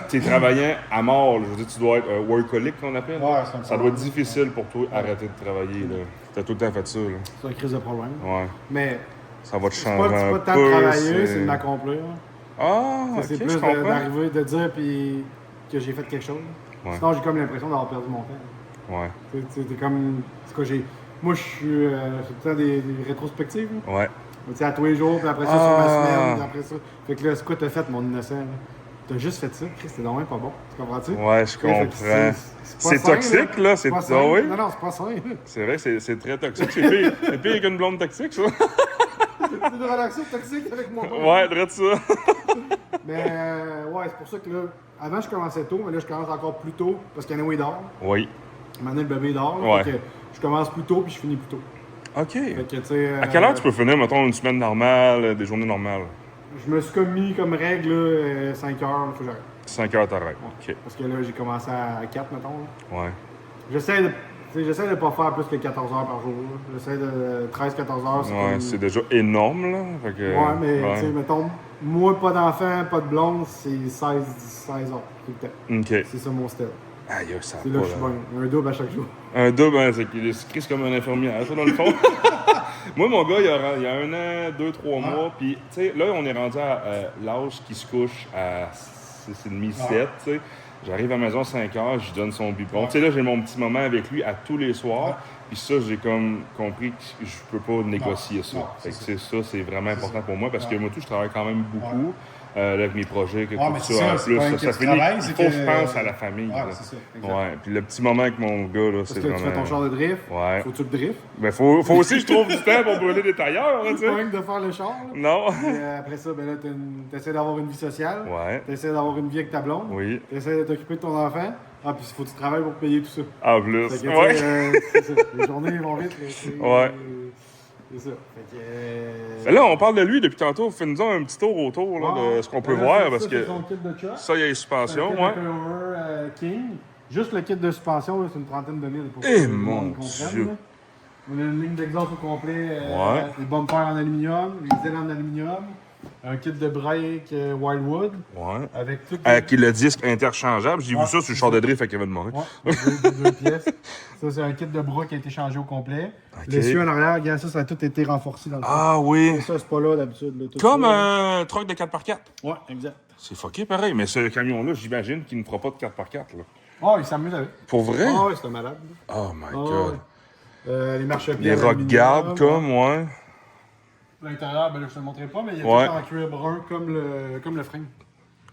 t'es travaillant à mort, là. Je veux dire, tu dois être un workaholic qu'on appelle. Ouais, c'est un Ça doit être difficile pour toi d'arrêter de travailler. Là. T'as tout le temps fait ça. Là. C'est une crise de problème. Ouais. Mais Ça va te c'est changer pas un le temps peu. de travailler, c'est de l'accomplir. Ah, ok, C'est je plus comprends. d'arriver, de dire puis que j'ai fait quelque chose. Ouais. Sinon, j'ai comme l'impression d'avoir perdu mon temps. Ouais, T'es comme. C'est quoi, moi, je suis tout le temps des rétrospectives. Là. ouais. Tu sais, à tous les jours, puis après ça, sur ma semaine, puis après ça. Fait que là, c'est quoi t'as fait, mon innocent? Là? T'as juste fait ça, Chris, c'est vraiment pas bon. Tu comprends-tu? Ouais, je Fait que comprends. c'est C'est pas sain, toxique, là. C'est pas ah, sain. oui. Non, non, c'est pas sain. C'est vrai, c'est très toxique. C'est pire qu'une blonde toxique, ça. C'est une relation toxique avec moi. Ouais, drôle ça. Mais ouais, c'est pour ça que là, avant je commençais tôt, mais là je commence encore plus tôt parce qu'il y en a où il dort. Oui. Maintenant le bébé dort. Ouais. Fait que je commence plus tôt puis je finis plus tôt. OK. Fait que, tu sais, À quelle heure tu peux finir, mettons, une semaine normale, des journées normales? Je me suis comme mis comme règle là, 5 heures, faut que j'arrête. 5 heures, t'arrêtes. OK. Parce que là j'ai commencé à 4 mettons. Là. Ouais. J'essaie de pas faire plus que 14 heures par jour. Là. J'essaie de 13-14 heures. C'est Ouais, comme... c'est déjà énorme, là. Fait que, Ouais, mais ouais. tu sais, mettons, moi pas d'enfant, pas de blonde, c'est 16 heures tout le temps. OK. C'est ça mon style. Aïe, ça C'est va là pas, que je suis bien. Un double à chaque jour. Un double, hein, c'est qu'il est Chris comme un infirmière, ça, dans le fond. Moi, mon gars, il y a 1 an, 2, 3 mois, puis, tu sais, là, on est rendu à l'âge qui se couche à 6h30, 7, tu sais. J'arrive à la maison à 5 heures, je lui donne son biberon. Tu sais, là, j'ai mon petit moment avec lui à tous les soirs, puis ça, j'ai comme compris que je peux pas négocier ça. Fait que, tu sais, ça, c'est vraiment important pour moi, parce que moi, tout, je travaille quand même beaucoup. Là, avec mes projets, que Ouais, tout mais ça, c'est ça, en c'est plus, pas ça, un ça que tu finit. travailles, Il c'est faut que que- je pense à la famille. Ouais, là. c'est ça. Exact. Ouais, puis le petit moment avec mon gars, là, Parce c'est que vraiment... tu fais ton char de drift, Ouais. faut-tu le drift? Ben, faut aussi que je trouve du temps pour brûler des tailleurs, hein, tu C'est pas sais. rien que de faire le char. Là. Non. Puis, après ça, ben là, t'essaies d'avoir une vie sociale. Ouais. T'essaies d'avoir une vie avec ta blonde. Oui. T'essaies de t'occuper de ton enfant. Ah, puis il faut que tu travailles pour payer tout ça. En plus. Fait que, Ouais. tu sais, c'est ça. Les journées vont vite. Là, Ouais. C'est ça. Fait que, Ben là, on parle de lui depuis tantôt. Fais-nous un petit tour autour là, de ce qu'on peut Ben là, voir, ça, parce c'est que son kit de chat. ça, il y a les C'est un suspensions, kit de ouais. Cover, King. Juste le kit de suspension, là, c'est une trentaine de mille. Pour Eh, que le mon monde comprenne, Dieu. là. On a une ligne d'exhaust au complet, Ouais. les bumpers en aluminium, les ailes en aluminium, un kit de break Wildwood, Ouais. avec tout. Avec le disque interchangeable. J'ai Ouais, vu ça sur le char de drift avec Kevin Morin. Ouais, deux pièces. Ça, c'est un kit de bras qui a été changé au complet. Ok. L'essieu en arrière, regarde, ça a tout été renforcé dans le fond. Ah oui. Ça, c'est pas là d'habitude. Là, tout Comme ça. un truck de 4x4. Ouais, exact. C'est fucké pareil, mais ce camion-là, j'imagine qu'il ne fera pas de 4x4. Là. Oh, il s'amuse avec. Pour vrai? Ah ouais, c'est un malade. Là. Oh my Ah god. ouais. Les marchepieds. Les en rock aluminium. guards comme, ouais. L'intérieur, ben là, je te le montrerai pas, mais il y a Ouais. tout en cuir brun comme le frame.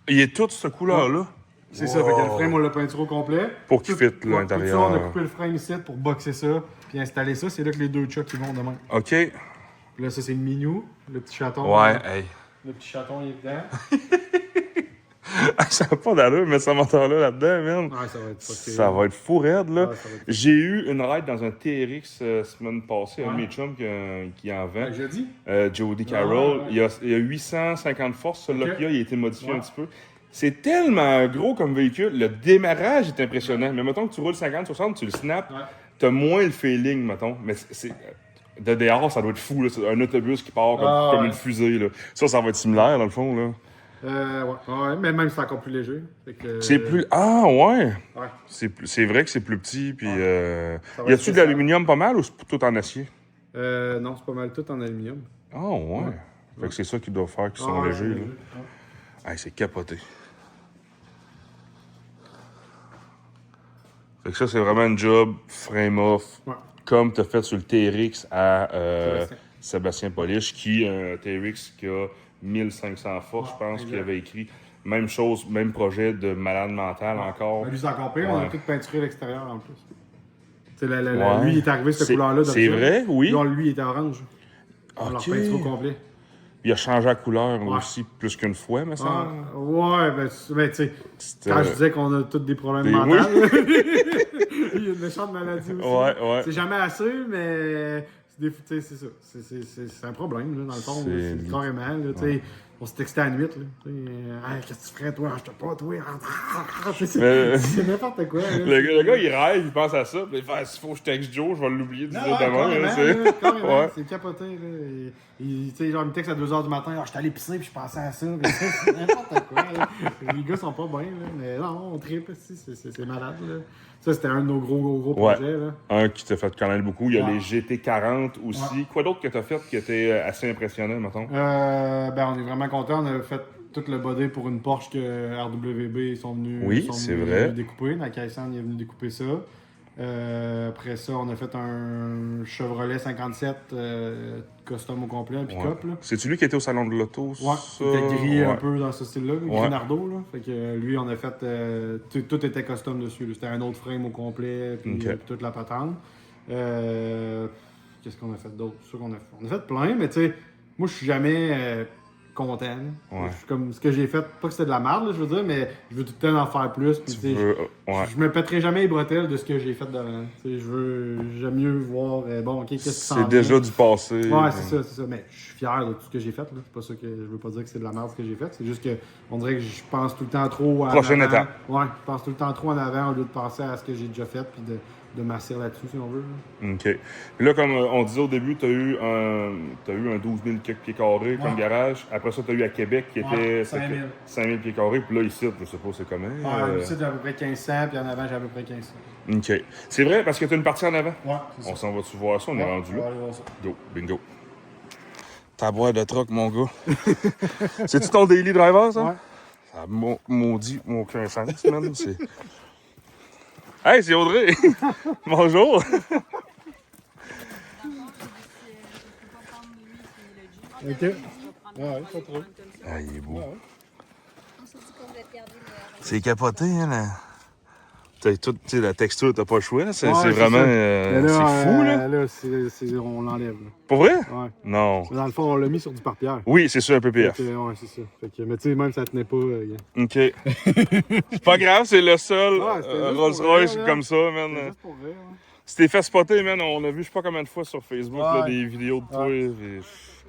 Il est tout cette couleur-là. C'est ça, fait que le frame, on l'a peinturé au complet. Pour qu'il Tout- fitte, là, ouais, l'intérieur. tout ça, on a coupé le frame ici pour boxer ça, puis installer ça. C'est là que les deux chucks ils vont demain. OK. Puis là, ça, c'est le Minou, le petit chaton. Ouais, là. hey. Le petit chaton, il est dedans. Ça n'a pas d'allure, mais ce moteur-là là-dedans, man. Ouais, ça va être fucké. Ça va être fou raide, là. Ouais, ça va être- J'ai eu une ride dans un TRX semaine passée, un de Ouais. mes chums qui en vend. Fait que jeudi? Jody Carroll. Ouais, ouais. Il y a 850 forces, celui-là Ok. qu'il y a, il a été modifié Ouais. un petit peu. C'est tellement gros comme véhicule. Le démarrage est impressionnant. Mais mettons que tu roules 50-60, tu le snaps, Ouais. t'as moins le feeling, mettons. Mais de dehors, ça doit être fou, là. C'est un autobus qui part Ah, comme ouais. une fusée, là. Ça va être similaire, dans le fond, là. Ouais, mais même c'est encore plus léger. Fait que, C'est plus... Ah, ouais! Ouais. C'est vrai que c'est plus petit, puis... Ça va Y être a-tu de spécial. l'aluminium pas mal ou c'est tout en acier? Non, c'est pas mal tout en aluminium. Ah, ouais. Fait que c'est ça qu'ils doivent faire, qu'ils sont Ah, ouais, légers, c'est là. léger. Ouais. Hey, c'est capoté. Fait que ça, c'est vraiment un job frame-off, Ouais. comme tu as fait sur le TRX à Sébastien. Sébastien Polish, qui un TRX qui a 1500 forces, je pense, exact. qu'il avait écrit. Même chose, même projet de malade mental encore. Ben, lui, c'est encore pire, on a Ouais. tout peinturé l'extérieur en plus. Tu sais, Ouais. lui, il est arrivé cette C'est- couleur-là. c'est d'habitude. vrai, oui. Là, lui, il était orange. On leur Ok. peinture au complet. Il a changé la couleur Ouais. aussi plus qu'une fois, mais ça. Ouais, ben tu sais, quand je disais qu'on a tous des problèmes Des- mentaux, il y a une méchante maladie aussi. Ouais, ouais. C'est jamais assez, mais tu sais, c'est ça. C'est un problème, là, dans le fond. C'est- C'est carrément, là, tu sais. On se textait à la nuit, là. Tu sais, hey, qu'est-ce que tu ferais, toi? Je te pas, toi. Mais- C'est n'importe quoi, là. Le gars, il rêve, il pense à ça, puis il fait s'il faut que je texte Joe, je vais l'oublier du Non, jour ouais, demain. carrément, là, c'est- là, carrément, Ouais. c'est capoté, là. Tu sais, genre, il me texte à 2h du matin, je suis allé pisser, puis je pensais à ça, puis ça, c'est n'importe quoi, là. Les gars sont pas bien, là, mais non, on tripe, c'est malade, là. Ça, c'était un de nos gros Ouais. projets, là. Un qui t'a fait connaître beaucoup. Il y a Ouais. les GT40 aussi. Ouais. Quoi d'autre que t'as fait qui était assez impressionnant, mettons? Ben, on est vraiment contents, on a fait tout le body pour une Porsche que RWB sont venus, Oui, c'est vrai. découper. La Kaisan est venu découper ça. Après ça, on a fait un Chevrolet 57 custom au complet, un pick-up. Ouais. Là. C'est-tu lui qui était au salon de l'auto? Ouais, ça? c'était gris un Ouais. peu dans ce style-là, Ouais. Grinardo. Là. Fait que lui, on a fait. Tout était custom dessus. là. C'était un autre frame au complet, puis Ok. toute la patente. Qu'est-ce qu'on a fait d'autre? C'est sûr qu'on on a fait plein, mais tu sais, moi, je suis jamais content. là. Ouais. Je suis comme ce que j'ai fait, pas que c'était de la merde, là, je veux dire, mais je veux tout le temps en faire plus. Puis, Tu tu sais, veux- ouais. je me pèterai jamais les bretelles de ce que j'ai fait devant. Tu sais, j'aime mieux voir, bon, ok, qu'est-ce qui s'en C'est vient. déjà du passé. Ouais, c'est ça. Mais je suis fier de tout ce que j'ai fait. Là. C'est pas ça que je veux pas dire que c'est de la merde ce que j'ai fait. C'est juste que on dirait que je pense tout le temps trop en Prochaine avant. étape. Ouais, je pense tout le temps trop en avant au lieu de penser à ce que j'ai déjà fait puis de m'asseoir là-dessus si on veut. là. OK. Puis là, comme on disait au début, tu as eu un 12 000 quelques pieds carrés comme Ouais. garage. Après ça, tu as eu à Québec qui Ouais, était 5 000. 5 000 pieds carrés. Puis là, ici, je sais pas c'est comment. Ouais, ici, j'ai à peu près 1500 puis en avant, j'ai à peu près 1500. OK. C'est vrai, parce que tu as une partie en avant. Ouais, c'est ça. On s'en va-tu voir ça? On est rendu on là. va aller voir ça. Go, bingo. Ta boîte de troc, mon gars. C'est-tu ton daily driver, ça? Ouais. Ça a maudit mon aucun sens, man. C'est... Hey, c'est Audrey! Bonjour! Ok. Ouais, pas trop. Ah, il est beau. Ouais. On s'est dit qu'on voulait garder le... C'est capoté, hein, là. T'as tout, tu sais, la texture, t'as pas le choix. C'est Ouais, c'est c'est vraiment... ça. Mais c'est fou, là. Là, on l'enlève. là. Pour vrai? Ouais. Non. Mais dans le fond, on l'a mis sur du parpierre. Oui, c'est ça, un PPF. Ouais, c'est ça. Fait que, mais tu sais, même ça tenait pas. OK. C'est pas grave, c'est le seul Ouais, c'était juste Rolls-Royce pour rire, comme ça, man. C'est juste pour rire. Hein. Tu t'es fait spotter, man. On a vu je sais pas combien de fois sur Facebook là, Ouais. des vidéos de toi. Ouais. puis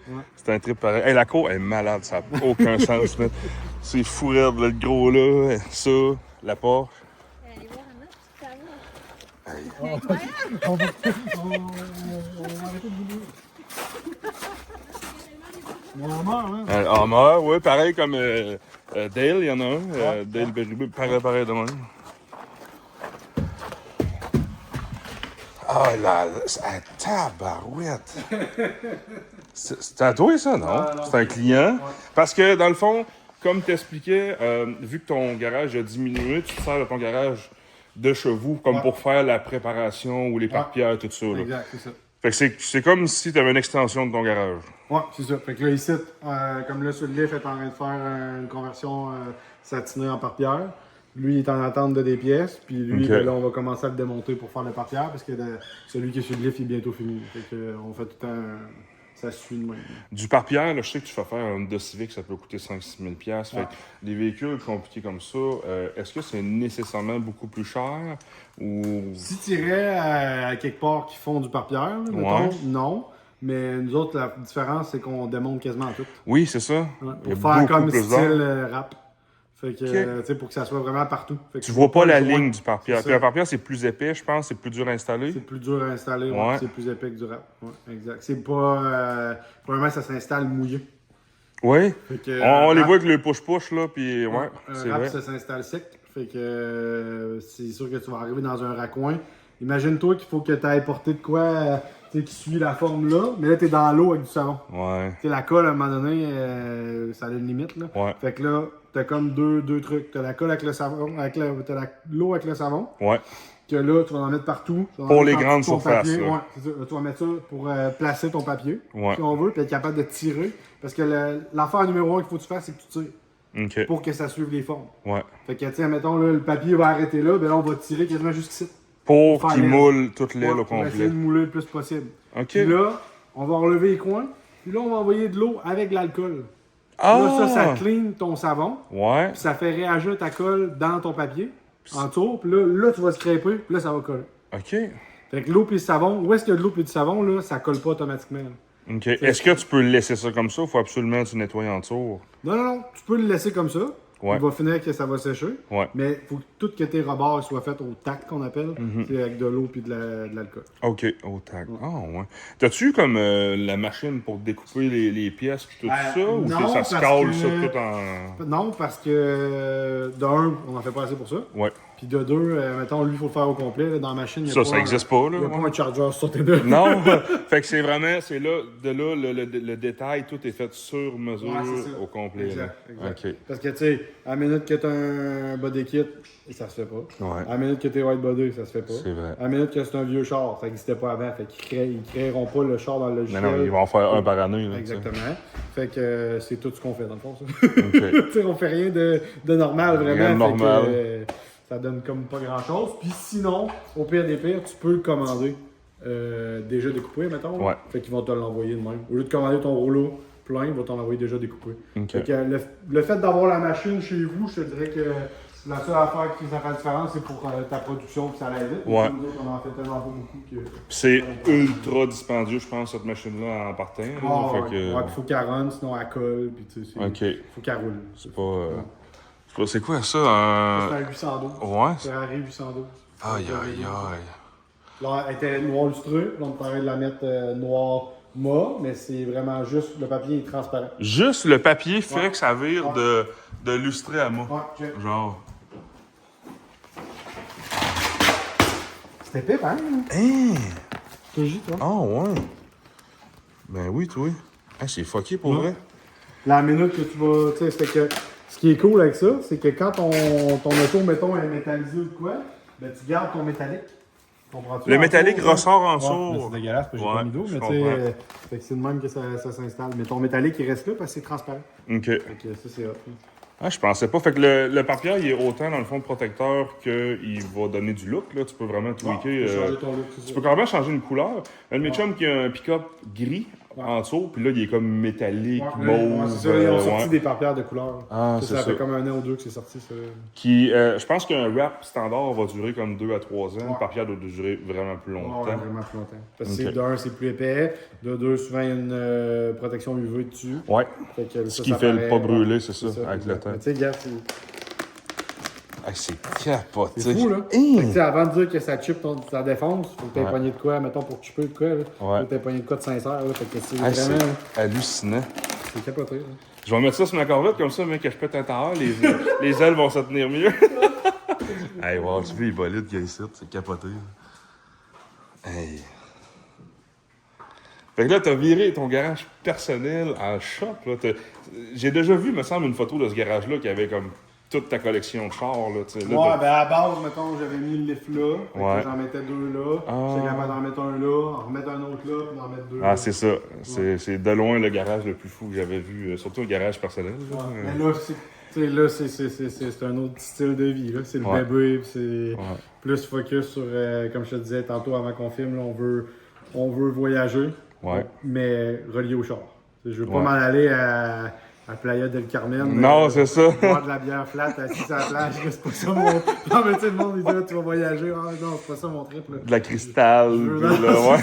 Ouais. C'est un trip pareil. Hey, la cour est malade, ça n'a aucun sens, man. C'est fou raide, là, le gros là, ça, la Porsche. Allez voir un autre, tu peux avoir. Hey. On va arrêter de bouger. Vraiment, hein? Armor, ouais, pareil comme Dale, il y en a un. Dale Berube, pareil de même. Ah là, tabarouette! C'est à toi, ça, non? Non. C'est un client? Ouais. Parce que, dans le fond, comme t'expliquais, vu que ton garage a diminué, tu te sers de ton garage de chevaux comme Ouais. pour faire la préparation ou les parpières, tout ça. Là. Exact, c'est ça. Fait que c'est comme si tu avais une extension de ton garage. Ouais, c'est ça. Fait que là, ici, comme là, sur le lift est en train de faire une conversion satinée en parpierre. Lui, il est en attente de des pièces. Puis lui, Ok. ben là, on va commencer à le démonter pour faire le parpierre parce que celui qui est sur le lift, il est bientôt fini. Fait que, on fait tout le temps. Ça suit de même. Du parpierre, là, je sais que tu fais faire un Honda Civic, ça peut coûter 5-6 000 $. Fait Ouais. que des véhicules compliqués comme ça, est-ce que c'est nécessairement beaucoup plus cher ou... Si tu irais à quelque part qui font du parpierre, là, mettons, non. Mais nous autres, la différence, c'est qu'on démonte quasiment tout. Oui, c'est ça. Ouais, Il y a pour faire beaucoup comme plus style d'heures. rap. Fait que, Ok. tu sais, pour que ça soit vraiment partout. Fait que Tu vois pas la le joint. ligne du parpierre. C'est Puis ça. un parpierre, c'est plus épais, je pense, c'est plus dur à installer. C'est plus dur à installer, ouais, Ouais. puis c'est plus épais que du rap. Ouais, exact. C'est pas. Probablement, ça s'installe mouillé. Oui. Fait que, On les rap- voit avec le push-push, là, puis ouais, c'est rap, vrai. ça s'installe sec. Fait que c'est sûr que tu vas arriver dans un raccoin. Imagine-toi qu'il faut que tu ailles porter de quoi tu sais, qui suit la forme là, mais là, tu es dans l'eau avec du savon. Ouais, Tu sais, la colle, à un moment donné, ça a une limite. Là. ouais, Fait que là, t'as comme deux trucs. T'as la colle avec le savon, t'as l'eau avec le savon, ouais. que là, tu vas en mettre partout. Tu vas en Pour mettre les en grandes dessous de ton surfaces, papier. là. Ouais, c'est ça. Là, tu vas mettre ça pour placer ton papier, Ouais. si on veut, puis être capable de tirer. Parce que l'affaire numéro 1 qu'il faut que tu fasses, c'est que tu tires OK. pour que ça suive les formes. Ouais. Fait que, tiens, mettons, là, le papier va arrêter là, ben là, on va tirer quasiment jusqu'ici. Pour Faire qu'ils l'aile. moulent toute l'aile Ouais, au pour essayer complet. de mouler le plus possible. OK. Puis là, on va relever les coins, Puis là, on va envoyer de l'eau avec de l'alcool. Ah! Là, ça clean ton savon. Ouais. Puis ça fait réagir ta colle dans ton papier, en tour. Puis là, tu vas scraper, puis là, ça va coller. OK. Fait que l'eau puis le savon, où est-ce qu'il y a de l'eau puis du savon, là, ça colle pas automatiquement. OK. Est-ce que tu peux laisser ça comme ça ou faut absolument que tu nettoies en tour? Non, tu peux le laisser comme ça. Ouais. Il va finir que ça va sécher. Ouais. Mais il faut que tout que tes rebords soient faits au tac, qu'on appelle. C'est avec de l'eau puis de l'alcool. OK, au tac. Ah, ouais. T'as-tu comme la machine pour découper les pièces puis tout ça? Ou non, ça se parce cale que- ça tout en... Non, parce que d'un, on n'en fait pas assez pour ça. Ouais. Puis de deux, mettons, lui, il faut le faire au complet. Là, dans la machine, il y a Ça existe pas, là. Il n'y a ouais. pas un charger sur tes deux. Non, fait que c'est vraiment, c'est là, de là, le détail, tout est fait sur mesure Ouais, c'est ça. au complet. là. Exact. OK. Parce que, tu sais, à la minute que tu as un body kit, ça se fait pas. Ouais. À la minute que tu es white body, ça se fait pas. C'est vrai. À la minute que c'est un vieux char, ça n'existait pas avant. Fait qu'ils créeront pas le char dans le logiciel. Non, ils vont en faire un par année. Là, Exactement. Fait que c'est tout ce qu'on fait, dans le fond, ça. OK. Tu sais, on fait rien de normal, vraiment. Rien de Fait normal. que, ça donne comme pas grand-chose. Puis sinon, au pire des pires, tu peux le commander déjà découpé, mettons. là. Ouais. Fait qu'ils vont te l'envoyer de même. Au lieu de commander ton rouleau plein, ils vont t'en envoyer déjà découpé. OK. Fait que le fait d'avoir la machine chez vous, je te dirais que la seule affaire qui ça fait la différence, c'est pour ta production, puis ça l'aide vite. Ouais. Nous autres, on en fait tellement pas beaucoup que... C'est ultra dispendieux, je pense, cette machine-là en partant. là. Ah, Fait ouais. que... Ouais, puis faut qu'elle run, sinon elle colle, puis tu sais, OK. faut qu'elle roule. C'est pas... C'est quoi ça? C'est un 812. Ouais. C'est un Harry 812. Aïe, aïe, aïe. Là, elle était noir lustreux, là, on parlait de la mettre noir mat, mais c'est vraiment juste, le papier est transparent. Juste le papier fait Ouais. que ça vire Ouais. de lustré à moi. Ouais, check. Genre... C'était pire, hein? Hein? TJ, toi? Ah, ouais. Ben oui, toi. Ah, c'est fucké pour Ouais. vrai. La minute que tu vas, tu sais, c'est que, ce qui est cool avec ça, c'est que quand ton auto, mettons, est métallisé ou de quoi, ben tu gardes ton métallique. Comprends-tu? Le En métallique dessous, là. ressort en Ouais, dessous. mais c'est dégueulasse, parce que j'ai Ouais, pas mis d'eau, je mais tu comprends. sais, fait que c'est de même que ça s'installe. Mais ton métallique, il reste là parce que c'est transparent. OK. Fait que ça, c'est hot. Ah, je pensais pas. Fait que le papier, il est autant dans le fond protecteur qu'il va donner du look. Là. Tu peux vraiment tweaker. Tu peux changer ton look, c'est Tu ça. peux quand même changer une couleur. Un de mes chums qui a un pick-up gris en dessous, puis là, il est comme métallique, Ouais, mauve. c'est ça, ils ont sorti ouais. des paupières de couleur. Ah, c'est ça ça. fait comme un an ou deux que c'est sorti, ça. Qui, je pense qu'un wrap standard va durer comme 2 à 3 ans. Ouais. Le papier doit durer vraiment plus longtemps. Ouais, vraiment plus longtemps. Parce que Ok. c'est d'un, c'est plus épais. De deux, souvent, il y a une protection UV dessus. Ouais. Fait que Ce ça, qui ça fait le paraît, pas brûler, ouais. c'est ça, avec le exact. temps. Mais tu sais, regarde, Ah, c'est capoté. c'est fou, là. Fait que, tu sais, avant de dire que ça chip ta défense, faut que tu aies Ouais. poigné de quoi, mettons, pour chipper de quoi, là. Ouais. Faut que tu aies poigné de quoi de sincère, là. Fait que c'est Ah, vraiment, c'est hallucinant. c'est capoté, là. Je vais mettre ça sur ma corvette, comme ça, mec, que je pète un tailleur, les ailes vont se tenir mieux. Hey, wow, tu vois les bolides qu'il y a ici, c'est capoté. Hey. Fait que là, t'as viré ton garage personnel en shop, là. J'ai déjà vu, me semble, une photo de ce garage-là qui avait comme toute ta collection de chars, là, tu sais. Là, Ouais, t'as- ben à la base, mettons, j'avais mis le lift là. Fait que Ouais. j'en mettais deux là. Ah. J'étais capable d'en mettre un là, en remettre un autre là, puis d'en mettre deux. Ah, c'est ça. C'est de loin le garage le plus fou que j'avais vu, surtout un garage personnel. là. Ouais. Mais là, tu sais, là, c'est un autre style de vie. Là. C'est le Ouais. bébé, puis c'est Ouais. plus focus sur, comme je te disais tantôt avant qu'on filme, là, on veut voyager, Ouais. mais relié au char. Je veux pas Ouais. m'en aller à Playa del Carmen. Non, c'est ça. Boire de la bière flat assis à la plage, c'est pas ça mon. Non, mais tu sais, le monde, il dit, ah, tu vas voyager. Ah, non, c'est pas ça mon trip. Là. De la cristal, Je veux- puis là, ouais.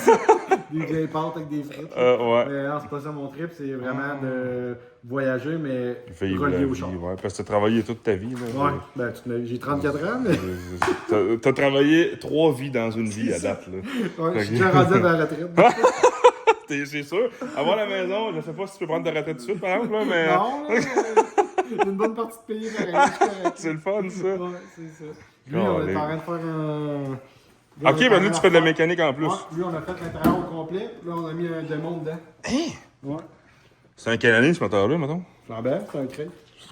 Des vieilles pâtes avec des frites. Ouais. Mais non, c'est pas ça mon trip, c'est vraiment de voyager, mais Vivre la relié au vie, char. ouais. Parce que t'as travaillé toute ta vie, là. Ouais, ben, j'ai 34 ans, mais T'as travaillé 3 vies dans une vie à date, là. ouais, je suis déjà rendu à la retraite. C'est sûr. Avoir la maison, je sais pas si tu peux prendre ta retraite tout de suite, par exemple, là, mais Non, là, j'ai une bonne partie de pays pareil. c'est le fun, ça. Ouais, c'est ça. Lui, on est en train de faire un. Ok, ben là, tu fais de la mécanique en plus. Ouais, lui, on a fait l'intérieur au complet. Là, on a mis un démon dedans. Ouais. C'est un quelle année, ce moteur-là, mettons? Flambert, c'est un crate.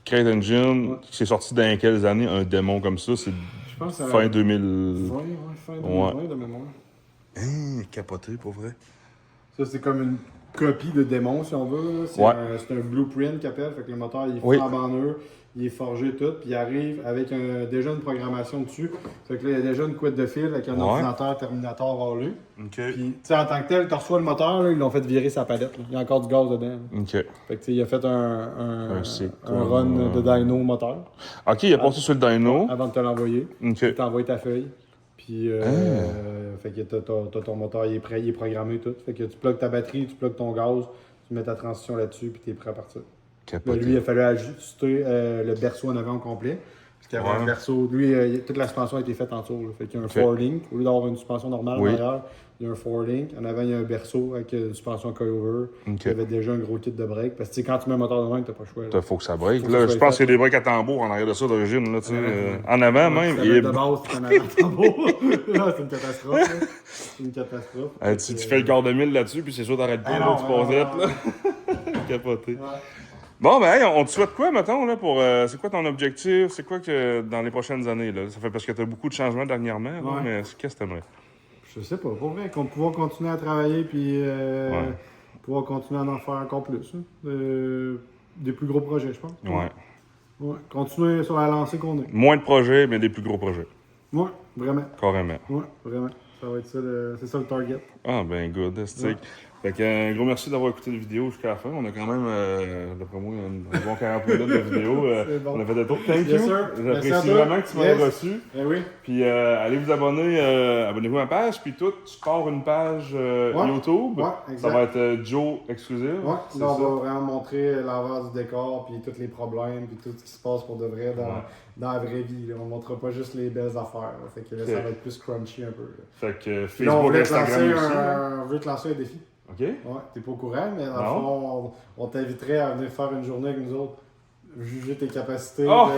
Crate Engine, Ouais. c'est sorti dans quelles années, un démon comme ça? C'est Je pense que ça fin 2000... fin 2020 de mémoire. Capoté, pour vrai. Ça, c'est comme copie de démon, si on veut. C'est Ouais. c'est un blueprint qu'il appelle. Fait que le moteur, il est Oui. flambant neuf, il est forgé tout, puis il arrive avec déjà une programmation dessus. Fait que là, il y a déjà une couette de fil avec un Ouais. ordinateur Terminator roulé. OK. Puis, tu sais, en tant que tel, tu reçois le moteur, là, ils l'ont fait virer sa palette. Là. Il y a encore du gaz dedans. OK. Fait que, tu sais, il a fait c'est un comme, run de dyno moteur OK, il a passé sur le dyno. avant de te l'envoyer. OK. Tu t'envoies ta feuille. Puis, fait que t'as ton moteur, il est prêt, il est programmé tout. Fait que tu plugues ta batterie, tu plugues ton gaz, tu mets ta transition là-dessus, puis t'es prêt à partir. Là, Capoté. lui, il a fallu ajuster le berceau en avant au complet. Parce qu'il y avait Ouais. un berceau. Lui, toute la suspension a été faite en dessous. Là. Fait qu'il y a un Ok. 4-link. Au lieu d'avoir une suspension normale Oui. en arrière, il y a un 4-link. En avant, il y a un berceau avec une suspension coilover. Ok. Il y avait déjà un gros kit de break. Parce que tu sais, quand tu mets un moteur de même, t'as pas le choix. Là. Faut que ça break. Faut que Là, ça je soit pense fait. qu'il y a des breaks à tambour en arrière de ça d'origine. Là, tu sais, en avant même. Ça Il va est... de base, c'est un avant-tambour. Là, c'est une catastrophe. Là. C'est une catastrophe. tu fais le quart de mille là-dessus, puis c'est sûr t'arrêtes pas. Ah là, non, tu non, passes non, direct, non. là. Capoté. Ouais. Bon, ben, hey, on te souhaite quoi, mettons, là, pour... c'est quoi ton objectif? C'est quoi que dans les prochaines années, là? Ça fait parce que t'as beaucoup de changements dernièrement, là, Ouais. mais qu'est-ce que t'aimerais? Je sais pas, pour vrai, qu'on pouvoir continuer à travailler puis pouvoir continuer à en faire encore plus. Hein. Des plus gros projets, je pense. Ouais. Ouais. Continuer sur la lancée qu'on est. Moins de projets, mais des plus gros projets. Ouais, vraiment. Carrément. Ouais, vraiment. Ça va être ça, c'est ça le target. Ah, ben, good, c'est Ouais. Fait que, un gros merci d'avoir écouté la vidéo jusqu'à la fin. On a quand même, d'après moi, un bon 40 minutes de vidéo. C'est bon. On a fait le tour. Thank Yes, you. sir. Merci à J'apprécie toi. vraiment que tu m'aies Yes. reçu. Eh oui. Puis allez vous abonner, abonnez-vous à ma page. Puis toi, tu pars une page Ouais. YouTube. Ouais, Ça exact. va être Joe exclusive. Ouais, c'est là, on ça? va vraiment montrer l'envers du décor, puis tous les problèmes, puis tout ce qui se passe pour de vrai dans la vraie vie. Là. On ne montrera pas juste les belles affaires. Là. Fait que là, ça Ok. va être plus crunchy un peu. Là. Fait que Puis là, on Facebook, voulait te Instagram lancer aussi. hein. on veut te lancer un défi. OK? Ouais, t'es pas au courant, mais dans le Non. fond, on t'inviterait à venir faire une journée avec nous autres, juger tes capacités. Oh!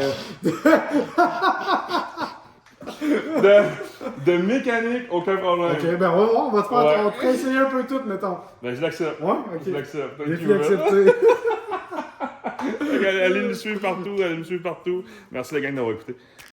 De mécanique, aucun problème. Ok, ben on va voir, on va te faire, Ouais. on va te essayer un peu tout, mettons. Ben, je l'accepte. Ouais, ok. Je l'accepte. Thank Défi you, man. accepté. Allez me suivre partout, allez me suivre partout. Merci la gang d'avoir écouté.